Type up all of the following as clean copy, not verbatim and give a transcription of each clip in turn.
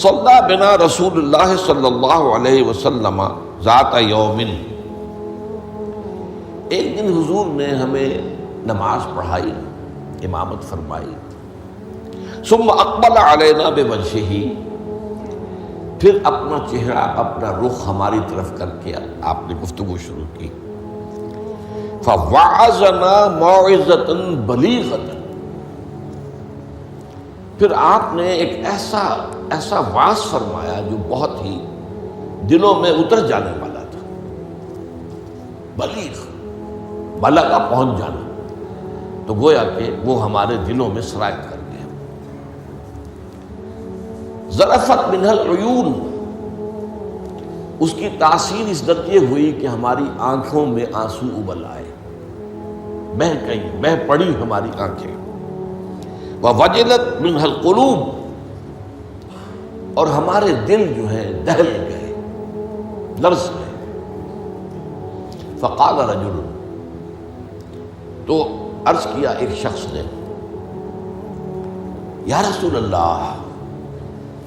صلی بنا رسول اللہ صلی اللہ علیہ وسلم ذات یوم، ایک دن حضور نے ہمیں نماز پڑھائی، امامت فرمائی. ثم اقبل علینا بوجہہ، پھر اپنا چہرہ اپنا رخ ہماری طرف کر کے آپ نے گفتگو شروع کی. فوعظنا موعظۃ بلیغۃ، پھر آپ نے ایک ایسا واعظ فرمایا جو بہت ہی دلوں میں اتر جانے والا تھا. بلیغ، بلغا پہنچ جانا، تو گویا کہ وہ ہمارے دلوں میں سرایت کر گیا. ذرفت منہ العیون، اس کی تاثیر اس درجے ہوئی کہ ہماری آنکھوں میں آنسو ابل آئے، بہہ پڑی ہماری آنکھیں. ووجلت منہ القلوب، اور ہمارے دل جو ہیں دہل گئے، لرز گئے. فقال رجل، تو عرض کیا ایک شخص نے، یا رسول اللہ،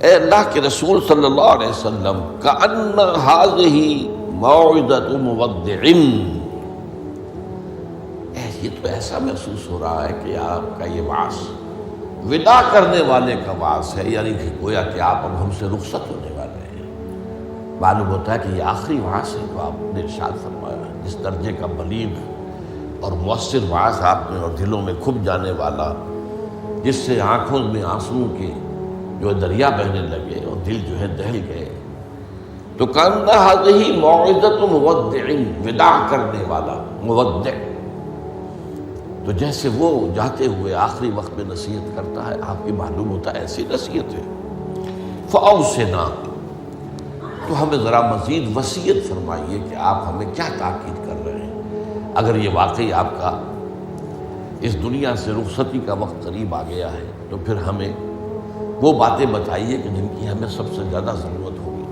اے اللہ کے رسول صلی اللہ علیہ وسلم، کأن ہذہ موعظۃ مودع، یہ تو ایسا محسوس ہو رہا ہے کہ آپ کا یہ وعظ وداع کرنے والے کا وعظ ہے، یعنی کہ گویا کہ آپ اب ہم سے رخصت ہونے والے ہیں. معلوم ہوتا ہے کہ یہ آخری وعظ ہے جو آپ نے ارشاد فرمایا. جس درجے کا بلیغ اور مؤثر وعظ آپ نے، اور دلوں میں کھپ جانے والا، جس سے آنکھوں میں آنسو کے جو دریا بہنے لگے اور دل جو ہے دہل گئے. تو کأن ہذہ موعظۃ مودع، وداع کرنے والا، مودع، تو جیسے وہ جاتے ہوئے آخری وقت میں نصیحت کرتا ہے، آپ کی معلوم ہوتا ہے ایسی نصیحت ہے. فأوصنا، تو ہمیں ذرا مزید وصیت فرمائیے کہ آپ ہمیں کیا تاکید کر رہے ہیں. اگر یہ واقعی آپ کا اس دنیا سے رخصتی کا وقت قریب آ گیا ہے تو پھر ہمیں وہ باتیں بتائیے کہ جن کی ہمیں سب سے زیادہ ضرورت ہوگی.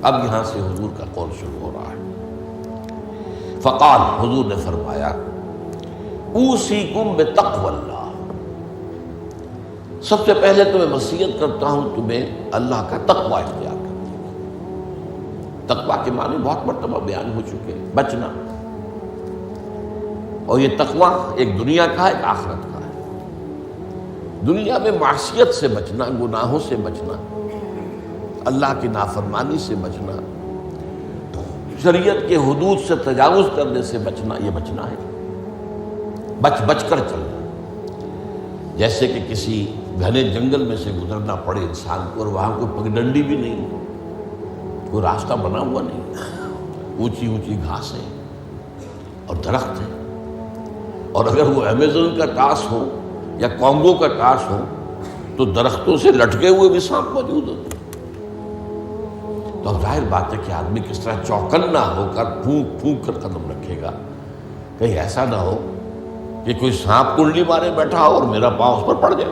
اب یہاں سے حضور کا قول شروع ہو رہا ہے. فقال، حضور نے فرمایا، اوصیکم بتقوی اللہ، سب سے پہلے تو میں وصیت کرتا ہوں تمہیں اللہ کا تقوی اختیار کرنے کی. تقوی کے معنی بہت مرتبہ بیان ہو چکے، بچنا. اور یہ تقوی ایک دنیا کا ہے، ایک آخرت کا ہے. دنیا میں معصیت سے بچنا، گناہوں سے بچنا، اللہ کی نافرمانی سے بچنا، شریعت کے حدود سے تجاوز کرنے سے بچنا، یہ بچنا ہے. بچ کر چلنا. جیسے کہ کسی گھنے جنگل میں سے گزرنا پڑے انسان کو، اور وہاں کوئی پگڈنڈی بھی نہیں، کوئی راستہ بنا ہوا نہیں، اونچی اونچی گھاسیں اور درخت ہیں، اور اگر وہ امیزون کا ٹاس ہو یا کانگو کا ٹاس ہو تو درختوں سے لٹکے ہوئے بھی سانپ موجود ہوتے. تو اب ظاہر بات ہے کہ آدمی کس طرح چوکنا ہو کر پھونک پھونک کر قدم رکھے گا، کہیں ایسا نہ ہو کہ کوئی سانپ کنڈلی مارے بیٹھا ہو اور میرا پاؤں اس پر پڑ جائے،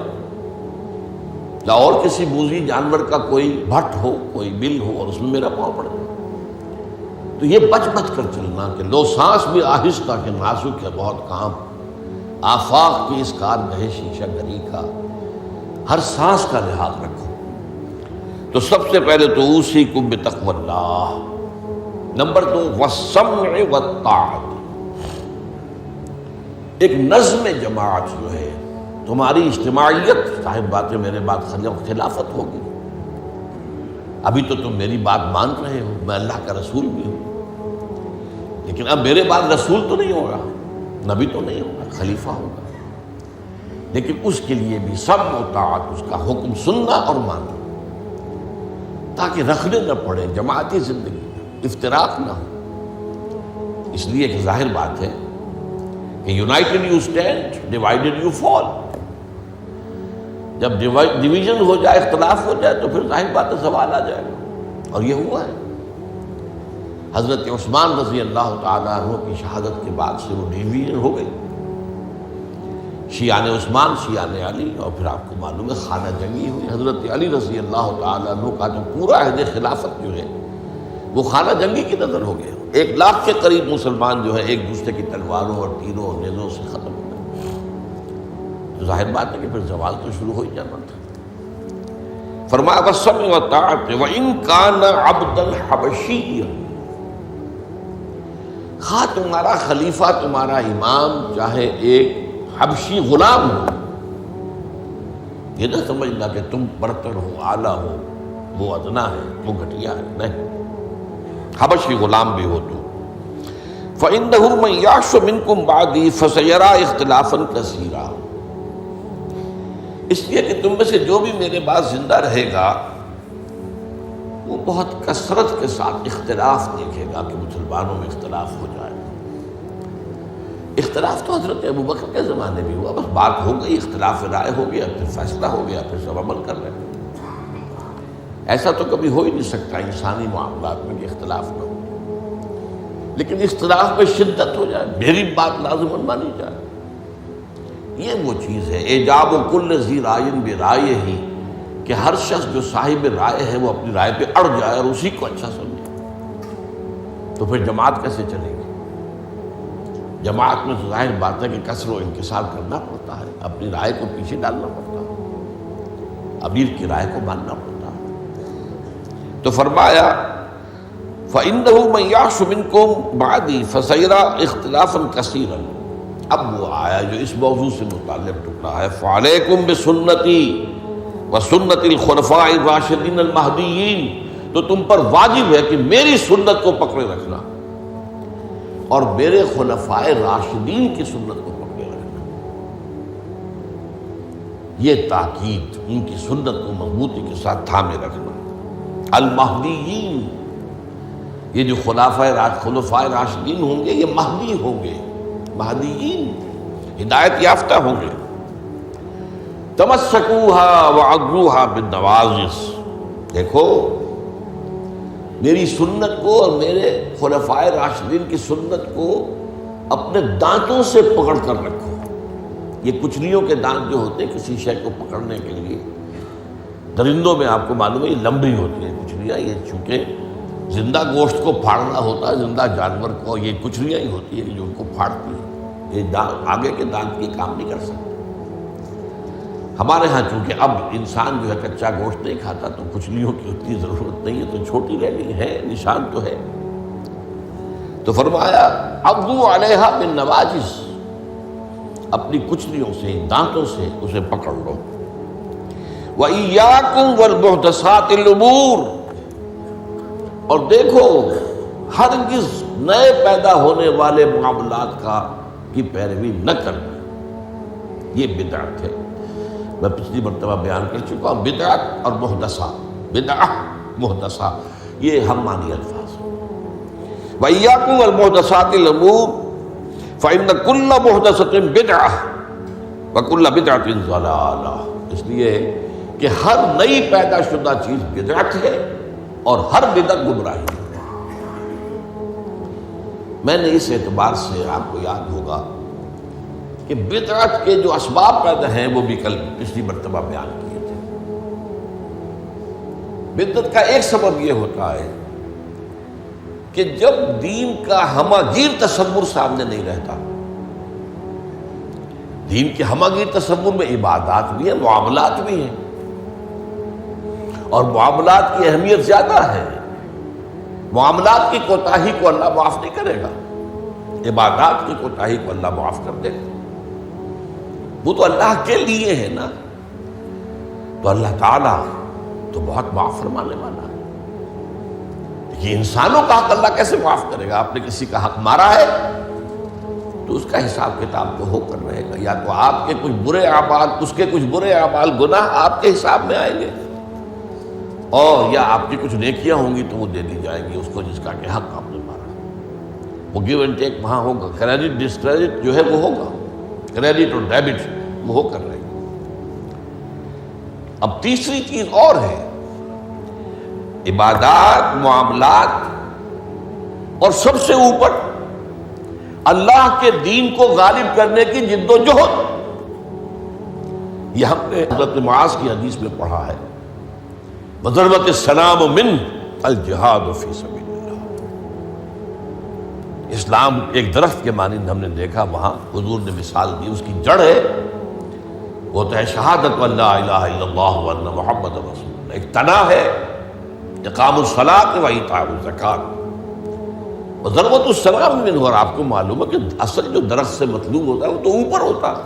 یا اور کسی موذی جانور کا کوئی بھٹ ہو، کوئی بل ہو اور اس میں میرا پاؤں پڑ جائے. تو یہ بچ کر چلنا کہ لو سانس بھی آہستہ کہ نازک ہے بہت کام، آفاق کی اس کارگہ شیشہ گری کا، ہر سانس کا لحاظ رکھو. تو سب سے پہلے تو اوصیکم بتقوی اللہ. نمبر 2، والسمع والطاعۃ، ایک نظم جماعت جو ہے، تمہاری اجتماعیت. صاحب بات ہے میرے بات خلافت ہوگی. ابھی تو تم میری بات مان رہے ہو، میں اللہ کا رسول بھی ہوں، لیکن اب میرے بعد رسول تو نہیں ہوگا، نبی تو نہیں ہوگا، خلیفہ ہوگا. لیکن اس کے لیے بھی سمع و طاعت، اس کا حکم سننا اور ماننا، تاکہ رکھنے نہ پڑے جماعتی زندگی، افتراق نہ ہو. اس لیے کہ ظاہر بات ہے کہ United you stand, divided you fall. جب ڈویژن ہو جائے، اختلاف ہو جائے، تو پھر ظاہر بات ہے زوال آ جائے گا. اور یہ ہوا ہے. حضرت عثمان رضی اللہ تعالیٰ عنہ کی شہادت کے بعد سے وہ ڈویژن ہو گئی، شیعان عثمان، شیعان علی، اور پھر آپ کو معلوم ہے خانہ جنگی ہوئی. حضرت علی رضی اللہ تعالیٰ عنہ کا جو پورا عہد خلافت جو ہے وہ خانہ جنگی کی نظر ہو گیا. 1 لاکھ کے قریب مسلمان جو ہے ایک دوسرے کی تلواروں اور تیروں اور نیزوں سے ختم ہو گئے. تو ظاہر بات ہے کہ پھر زوال تو شروع ہو ہی جانا تھا. فرمایا والسمع والطاعۃ وإن كان عبدا حبشیا، خواہ تمہارا خلیفہ تمہارا امام چاہے ایک حبشی غلام ہو، یہ نہ سمجھنا کہ تم برتر ہو، اعلیٰ ہو، وہ ادنا ہے، وہ گھٹیا ہے، نہیں، حبشی غلام بھی ہو تو فَإِنَّهُ مَن يَعْشُ مِنكُم بَعْدِي فَسَيَرَىٰ اخْتِلَافًا كَثِيرًا، اس لیے کہ تم میں سے جو بھی میرے بعد زندہ رہے گا وہ بہت کثرت کے ساتھ اختلاف دیکھے گا کہ مسلمانوں میں اختلاف ہو جائے۔ اختلاف تو حضرت ابوبکر کے زمانے میں ہوا، بس بات ہو گئی، اختلاف رائے ہو گیا، پھر فیصلہ ہو گیا، پھر سب عمل کر رہے ہیں۔ ایسا تو کبھی ہو ہی نہیں سکتا انسانی معاملات میں کہ اختلاف نہ ہو، لیکن اختلاف میں شدت ہو جائے، میری بات لازماً مانی جائے، یہ وہ چیز ہے ایجاب کل ذی رائے برائے ہی، کہ ہر شخص جو صاحب رائے ہے وہ اپنی رائے پہ اڑ جائے اور اسی کو اچھا سمجھے، تو پھر جماعت کیسے چلے گی؟ جماعت میں تو ظاہر بات ہے کہ کثر و انکسار کرنا پڑتا ہے، اپنی رائے کو پیچھے ڈالنا پڑتا ہے، امیر کی رائے کو ماننا پڑتا ہے۔ تو فرمایا فَإِنَّهُ مَن يَعْشُ مِنكُم بَعْدِي فَسَيَرَىٰ اخْتِلَافًا كَثِيرًا، اب وہ آیا جو اس موضوع سے متعلق ٹکڑا ہے، فَعَلَيْكُمْ بِسُنَّتِي وَسُنَّتِ الْخُلَفَاءِ الرَّاشِدِينَ الْمَهْدِيِّينَ، تو تم پر واجب ہے کہ میری سنت کو پکڑے رکھنا اور میرے خلفائے راشدین کی سنت کو پکڑے رکھنا، یہ تاکید، ان کی سنت کو مضبوطی کے ساتھ تھامے رکھنا۔ المہدیین، یہ جو خلفائے راشدین ہوں گے یہ مہدی ہوں گے، مہدیین ہدایت یافتہ ہوں گے۔ تمسکوها وعضوها بالنواجذ، دیکھو میری سنت کو اور میرے خلفائے راشدین کی سنت کو اپنے دانتوں سے پکڑ کر رکھو۔ یہ کچلیوں کے دانت جو ہوتے ہیں کسی شے کو پکڑنے کے لیے، درندوں میں آپ کو معلوم ہے یہ لمبی ہوتی ہیں کچلیاں، یہ چونکہ زندہ گوشت کو پھاڑنا ہوتا ہے، زندہ جانور کو یہ کچلیاں ہی ہوتی ہیں جو ان کو پھاڑتی ہیں، یہ آگے کے دانت کی کام نہیں کر سکتے۔ ہمارے ہاں چونکہ اب انسان جو ہے کچا گوشت نہیں کھاتا تو کچلیوں کی اتنی ضرورت نہیں ہے، تو چھوٹی رہ گئی ہے، نشان تو ہے۔ تو فرمایا عضو علیہا بالنواجذ، اپنی کچلیوں سے، دانتوں سے اسے پکڑ لو۔ وَإِيَّاكُمْ وَالْمُحْدَثَاتِ الْأُمُورِ، اور دیکھو ہرگز نئے پیدا ہونے والے معاملات کی پیروی نہ کرنا، یہ بدعت ہے۔ میں پچھلی مرتبہ بیان کر چکا ہوں، بدعت اور محدثہ، بدعہ محدثہ یہ ہم معنی الفاظ ہیں۔ وَإِيَّاكُمْ وَالْمُحْدَثَاتِ الْأُمُورِ فَإِنَّ كُلَّ مُحْدَثَةٍ بِدْعَةٌ وَكُلَّ بِدْعَةٍ ضَلَالَةٌ، اس لیے کہ ہر نئی پیدا شدہ چیز بدعت ہے اور ہر بدعت گمراہی ہے۔ میں نے اس اعتبار سے آپ کو یاد ہوگا کہ بدعت کے جو اسباب پیدا ہیں وہ بھی کل پچھلی مرتبہ بیان کیے تھے۔ بدعت کا ایک سبب یہ ہوتا ہے کہ جب دین کا ہمہ گیر تصور سامنے نہیں رہتا، دین کے ہمہ گیر تصور میں عبادات بھی ہیں، معاملات بھی ہیں، اور معاملات کی اہمیت زیادہ ہے۔ معاملات کی کوتاہی کو اللہ معاف نہیں کرے گا، عبادات کی کوتاہی کو اللہ معاف کر دے گا، وہ تو اللہ کے لیے ہے نا، تو اللہ تعالیٰ تو بہت معاف فرمانے والا ہے۔ یہ انسانوں کا حق اللہ کیسے معاف کرے گا؟ آپ نے کسی کا حق مارا ہے تو اس کا حساب کتاب تو ہو کر رہے گا، یا تو آپ کے کچھ برے اعمال، اس کے کچھ برے اعمال، گناہ آپ کے حساب میں آئیں گے، اور یا آپ کی کچھ نیکیاں ہوں گی تو وہ دے دی جائیں گی اس کو جس کا کہ حق آپ نے مارا۔ وہ گیو اینڈ ٹیک وہاں ہوگا، کریڈٹ ڈسکریڈٹ جو ہے وہ ہوگا، کریڈٹ اور ڈیبٹ وہ ہو کر رہے گی۔ اب تیسری چیز اور ہے، عبادات، معاملات، اور سب سے اوپر اللہ کے دین کو غالب کرنے کی جد و جہد۔ یہ ہم نے حضرت معاذ کی حدیث میں پڑھا ہے، وَضَرْبَتِ السَّلَامُ مِنْ الْجِہَادُ فِي سَبِيلِ اللَّهِ۔ اسلام ایک درخت کے مانند ہم نے دیکھا، وہاں حضور نے مثال دی، اس کی جڑ ہے وہ تو ہے شہادت لا الہ الا اللہ وان محمد رسول اللہ، ایک تنا ہے اقام الصلاۃ و ایتاء الزکوٰۃ و ضربۃ السلام منہ، اور آپ کو معلوم ہے کہ اصل جو درخت سے مطلوب ہوتا ہے وہ تو اوپر ہوتا ہے۔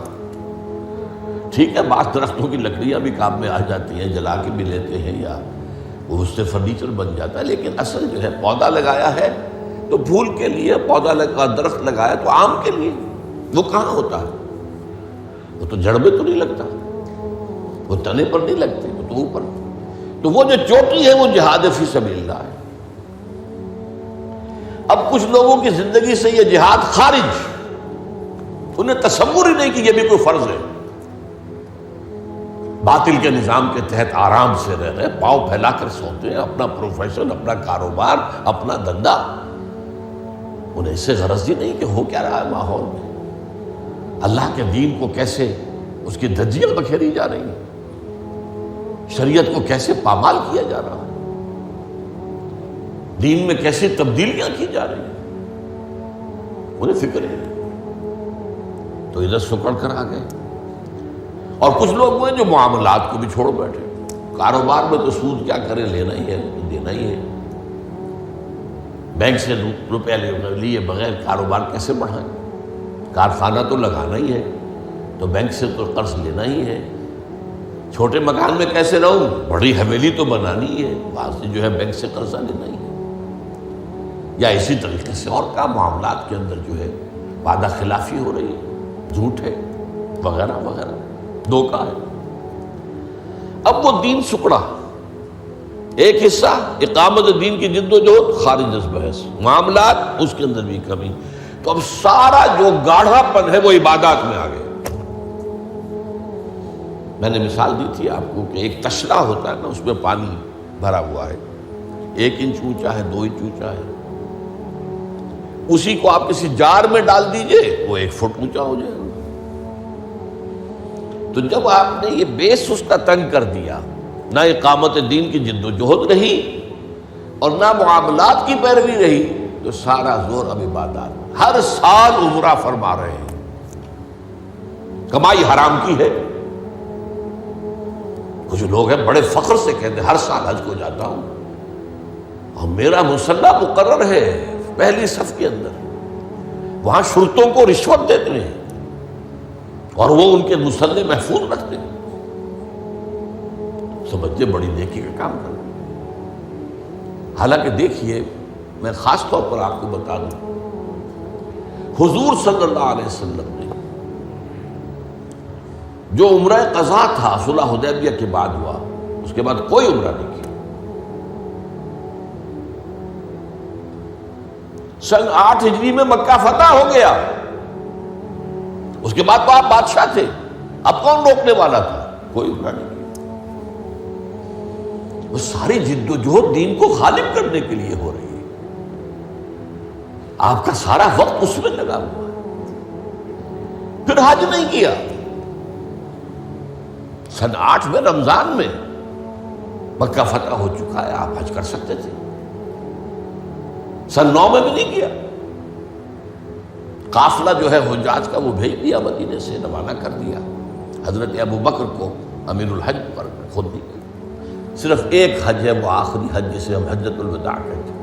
ٹھیک ہے، بعض درختوں کی لکڑیاں بھی کام میں آ جاتی ہیں، جلا کے بھی لیتے ہیں یا وہ اس سے فرنیچر بن جاتا ہے، لیکن اصل جو ہے پودا لگایا ہے تو پھول کے لیے، پودا لگا درخت لگایا تو آم کے لیے، وہ کہاں ہوتا ہے؟ وہ تو جڑ میں تو نہیں لگتا، وہ تنے پر نہیں لگتے، وہ تو اوپر۔ تو وہ جو چوٹی ہے وہ جہاد فی سبیل اللہ ہے۔ اب کچھ لوگوں کی زندگی سے یہ جہاد خارج، انہیں تصور ہی نہیں کہ یہ بھی کوئی فرض ہے، باطل کے نظام کے تحت آرام سے رہ رہے، پاؤں پھیلا کر سوتے ہیں، اپنا پروفیشن، اپنا کاروبار، اپنا دھندا، انہیں اس سے غرض ہی نہیں کہ ہو کیا رہا ہے ماحول میں، اللہ کے دین کو کیسے اس کی دھجیاں بکھیری جا رہی ہیں، شریعت کو کیسے پامال کیا جا رہا ہے، دین میں کیسی تبدیلیاں کی جا رہی ہیں، انہیں فکر ہے، تو ادھر سکڑ کر آ گئے۔ اور کچھ لوگ وہ ہیں جو معاملات کو بھی چھوڑ بیٹھے، کاروبار میں تو سود کیا کریں، لینا ہی ہے دینا ہی ہے، بینک سے روپیہ لیے بغیر کاروبار کیسے بڑھائیں، کارخانہ تو لگانا ہی ہے تو بینک سے تو قرض لینا ہی ہے، چھوٹے مکان میں کیسے رہوں، بڑی حویلی تو بنانی ہی ہے، وہاں سے جو ہے بینک سے قرضہ لینا ہی ہے، یا اسی طریقے سے اور کا معاملات کے اندر جو ہے وعدہ خلافی ہو رہی ہے، جھوٹ ہے وغیرہ وغیرہ، دھوکہ ہے۔ اب وہ دین سکڑا، ایک حصہ اقامت دین کی جد و جہد خارج از بحث، معاملات اس کے اندر بھی کمی، تو اب سارا جو گاڑھا پن ہے وہ عبادات میں آ گیا۔ میں نے مثال دی تھی آپ کو کہ ایک تشلا ہوتا ہے نا، اس میں پانی بھرا ہوا ہے، 1 انچ اونچا ہے، 2 انچ اونچا ہے، اسی کو آپ کسی جار میں ڈال دیجئے وہ 1 فٹ اونچا ہو جائے گا۔ تو جب آپ نے یہ بیس اس کا تنگ کر دیا، نہ اقامت دین کی جد و جہد رہی اور نہ معاملات کی پیروی رہی، تو سارا زور اب عبادات، ہر سال عمرہ فرما رہے ہیں، کمائی حرام کی ہے۔ کچھ لوگ ہیں بڑے فخر سے کہتے ہیں ہر سال حج کو جاتا ہوں اور میرا مسلح مقرر ہے پہلی صف کے اندر، وہاں شرطوں کو رشوت دیتے ہیں اور وہ ان کے مسلح محفوظ رکھتے ہیں، سمجھے بڑی نیکی کا کام کرنا۔ حالانکہ دیکھیے، میں خاص طور پر آپ کو بتا دوں، حضور صلی اللہ علیہ وسلم نے جو عمرہ قضا تھا صلح حدیبیہ کے بعد ہوا، اس کے بعد کوئی عمرہ نہیں کیا۔ سن 8 ہجری میں مکہ فتح ہو گیا، اس کے بعد تو آپ بادشاہ تھے، اب کون روکنے والا تھا؟ کوئی عمرہ نہیں کیا۔ وہ ساری جد و جہد دین کو غالب کرنے کے لیے ہو رہی ہے، آپ کا سارا وقت اس میں لگا ہوا ہے۔ پھر حج نہیں کیا، سن 8 میں رمضان میں مکہ فتح ہو چکا ہے، آپ حج کر سکتے تھے، سن 9 میں بھی نہیں کیا۔ قافلہ جو ہے حجاج کا وہ بھیج دیا، مدینے سے روانہ کر دیا، حضرت ابو بکر کو امیر الحج پر خود دی گئی۔ صرف ایک حج ہے، وہ آخری حج جسے ہم حجۃ الوداع کہتے ہیں۔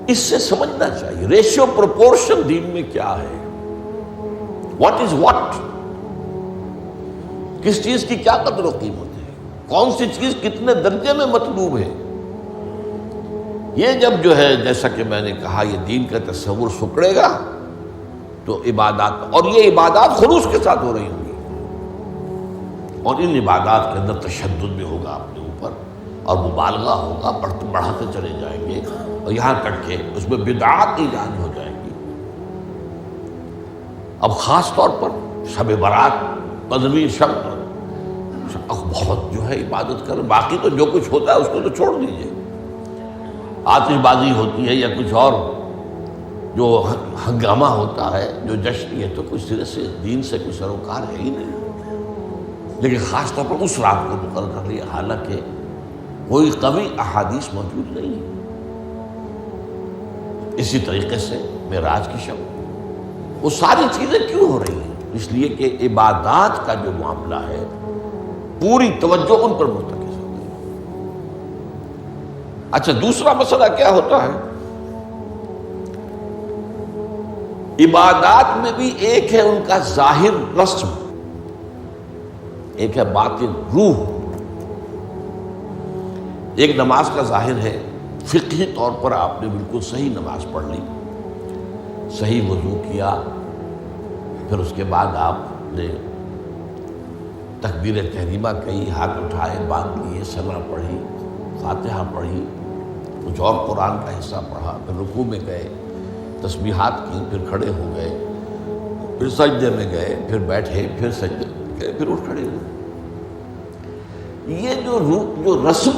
اس سے سمجھنا چاہیے ریشیو پروپورشن دین میں کیا ہے، واٹ از واٹ، کس چیز کی کیا قدر و قیمت ہے، کون سی چیز کتنے درجے میں مطلوب ہے۔ یہ جب جو ہے جیسا کہ میں نے کہا یہ دین کا تصور سکڑے گا تو عبادات، اور یہ عبادات خلوص کے ساتھ ہو رہی ہوں گی، اور ان عبادات کے اندر تشدد بھی ہوگا اپنے اوپر اور مبالغہ ہوگا، بڑھاتے چلے جائیں گے، اور یہاں تک کہ اس میں بدعات ایجاد ہو جائیں گی۔ اب خاص طور پر شب برات، قدمی شب، بہت جو ہے عبادت کر، باقی تو جو کچھ ہوتا ہے اس کو تو چھوڑ دیجیے، آتش بازی ہوتی ہے یا کچھ اور جو ہنگامہ ہوتا ہے، جو جشن، یہ تو کچھ سرے سے دین سے کوئی سروکار ہے ہی نہیں۔ لیکن خاص طور پر اس رات کو مقرر کر لیا، حالانکہ کوئی قوی احادیث موجود نہیں ہے۔ اسی طریقے سے معراج کی شب، وہ ساری چیزیں کیوں ہو رہی ہیں؟ اس لیے کہ عبادات کا جو معاملہ ہے پوری توجہ ان پر مرتکز ہو گئی۔ اچھا، دوسرا مسئلہ کیا ہوتا ہے؟ عبادات میں بھی ایک ہے ان کا ظاہر رسم، ایک ہے باطن روح۔ ایک نماز کا ظاہر ہے، فقہی طور پر آپ نے بالکل صحیح نماز پڑھ لی، صحیح وضو کیا، پھر اس کے بعد آپ نے تکبیر تحریمہ کہی، ہاتھ اٹھائے، باندھ لیے، ثنا پڑھی، فاتحہ پڑھی، کچھ اور قرآن کا حصہ پڑھا، پھر رکوع میں گئے، تسبیحات کی، پھر کھڑے ہو گئے، پھر سجدے میں گئے، پھر بیٹھے، پھر سجدے میں گئے، پھر اٹھ کھڑے ہوئے۔ یہ جو رسم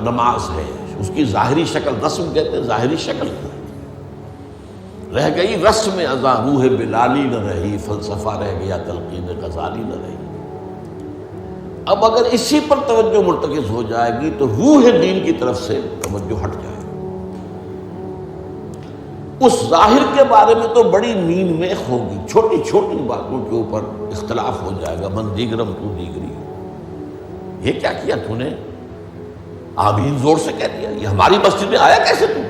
نماز ہے، اس کی ظاہری شکل، رسم کہتے ہیں ظاہری شکل، رہ گئی رسم ازاں روح بلالی نہ رہی، فلسفہ رہ گیا تلقین غزالی نہ رہی۔ اب اگر اسی پر توجہ مرتکز ہو جائے گی تو روح دین کی طرف سے توجہ ہٹ جائے گی۔ اس ظاہر کے بارے میں تو بڑی نیند میں ہوگی، چھوٹی چھوٹی باتوں کے اوپر اختلاف ہو جائے گا، من دیگرم تو دیگری، یہ کیا کیا تو نے؟ آمین زور سے کہہ دیا، یہ ہماری مسجد میں آیا کیسے تو؟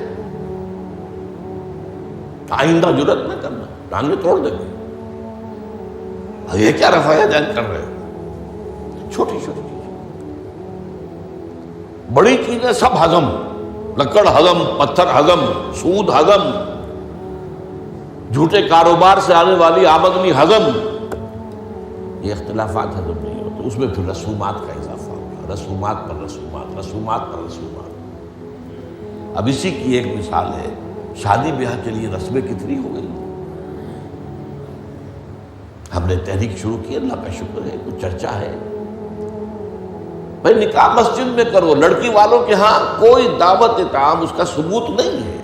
آئندہ جرأت نہ کرنا، ٹانگیں توڑ دیں گے۔ یہ کیا رفع دین کر رہے ہو؟ چھوٹی چھوٹی چیزیں، بڑی چیزیں سب ہضم، لکڑ ہضم، پتھر ہضم، سود ہضم، جھوٹے کاروبار سے آنے والی آمدنی ہضم، یہ اختلافات ہضم نہیں ہوتے۔ اس میں پھر رسومات کا اضافہ ہوگا، رسومات پر رسومات، رسومات پر رسومات۔ اب اسی کی ایک مثال ہے، شادی بیاہ کے لیے رسمیں کتنی ہو گئی۔ ہم نے تحریک شروع کی، اللہ کا شکر ہے، کچھ چرچا ہے۔ بھائی نکاح مسجد میں کرو، لڑکی والوں کے ہاں کوئی دعوت طعام اس کا ثبوت نہیں ہے۔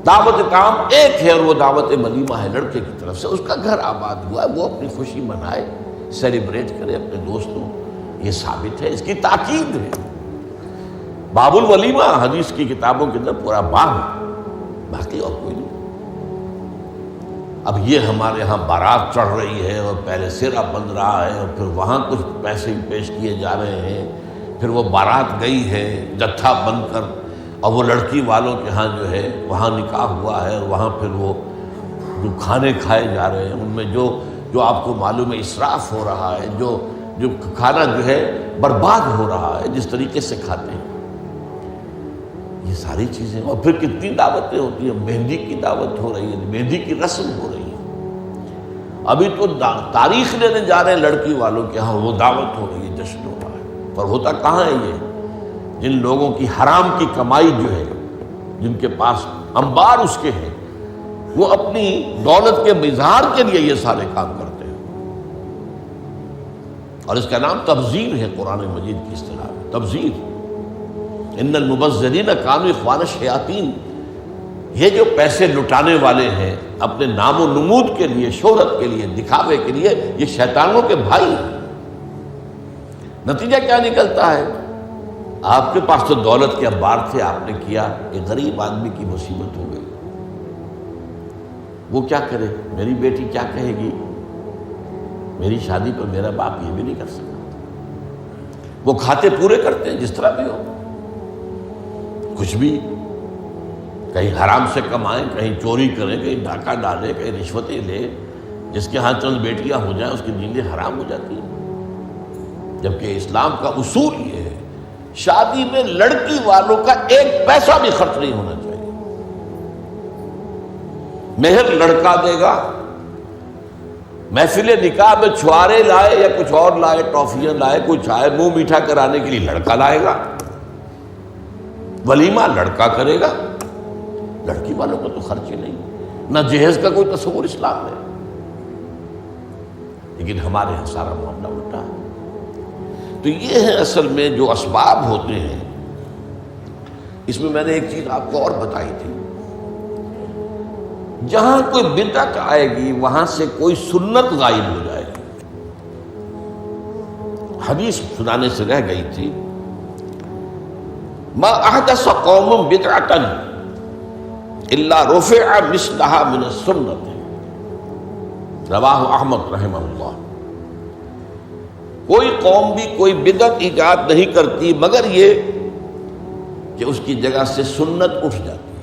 دعوت طعام ایک ہے اور وہ دعوت ولیمہ ہے لڑکے کی طرف سے، اس کا گھر آباد ہوا ہے، وہ اپنی خوشی منائے، سیلیبریٹ کرے اپنے دوستوں، یہ ثابت ہے، اس کی تاکید ہے۔ باب الولیمہ حدیث کی کتابوں کے اندر پورا باب ہے، باقی اور کوئی نہیں۔ اب یہ ہمارے ہاں بارات چڑھ رہی ہے اور پہلے سرا بن رہا ہے اور پھر وہاں کچھ پیسے پیش کیے جا رہے ہیں، پھر وہ بارات گئی ہے جتھا بن کر، اور وہ لڑکی والوں کے ہاں جو ہے وہاں نکاح ہوا ہے، اور وہاں پھر وہ جو کھانے کھائے جا رہے ہیں ان میں جو آپ کو معلوم ہے اسراف ہو رہا ہے، جو کھانا جو ہے برباد ہو رہا ہے جس طریقے سے کھاتے ہیں، یہ ساری چیزیں۔ اور پھر کتنی دعوتیں ہوتی ہیں، مہندی کی دعوت ہو رہی ہے، مہندی کی رسم ہو رہی ہے، ابھی تو تاریخ لینے جا رہے ہیں لڑکی والوں کے ہاں، وہ دعوت ہو رہی ہے، جشن ہو رہا ہے۔ پر ہوتا کہاں ہے یہ؟ جن لوگوں کی حرام کی کمائی جو ہے، جن کے پاس انبار اس کے ہیں، وہ اپنی دولت کے اظہار کے لیے یہ سارے کام کرتے ہیں، اور اس کا نام تبذیر ہے قرآن مجید کی اصطلاح میں، تبذیر۔ ان المبذرین کانوا اخوان الشیاطین، یہ جو پیسے لٹانے والے ہیں اپنے نام و نمود کے لیے، شہرت کے لیے، دکھاوے کے لیے، یہ شیطانوں کے بھائی ہیں۔ نتیجہ کیا نکلتا ہے؟ آپ کے پاس تو دولت کے انبار تھے، آپ نے کیا، ایک غریب آدمی کی مصیبت ہو گئی، وہ کیا کرے؟ میری بیٹی کیا کہے گی؟ میری شادی پر میرا باپ یہ بھی نہیں کر سکتا۔ وہ کھاتے پورے کرتے ہیں جس طرح بھی ہو، کچھ بھی، کہیں حرام سے کمائیں، کہیں چوری کریں، کہیں ڈاکہ ڈالیں، کہیں رشوتیں لیں، جس کے ہاں چند بیٹیاں ہو جائیں اس کی نیندیں حرام ہو جاتی ہیں۔ جبکہ اسلام کا اصول یہ ہے، شادی میں لڑکی والوں کا ایک پیسہ بھی خرچ نہیں ہونا چاہیے، مہر لڑکا دے گا، محفل نکاح میں چھوارے لائے یا کچھ اور لائے، ٹافیاں لائے، کچھ آئے، منہ میٹھا کرانے کے لیے لڑکا لائے گا، ولیمہ لڑکا کرے گا، لڑکی والوں کو تو خرچ ہی نہیں، نہ جہیز کا کوئی تصور اسلام میں۔ لیکن ہمارے یہاں سارا معاملہ الٹا ہے۔ تو یہ ہے اصل میں جو اسباب ہوتے ہیں۔ اس میں نے ایک چیز آپ کو اور بتائی تھی، جہاں کوئی بدعت آئے گی وہاں سے کوئی سنت غائب ہو جائے گی۔ حدیث سنانے سے رہ گئی تھی، ما احدث قوم بدعۃ الا رفع مثلها من السنت، رواہ احمد رحمہ اللہ۔ کوئی قوم بھی کوئی بدعت ایجاد نہیں کرتی مگر یہ کہ اس کی جگہ سے سنت اٹھ جاتی۔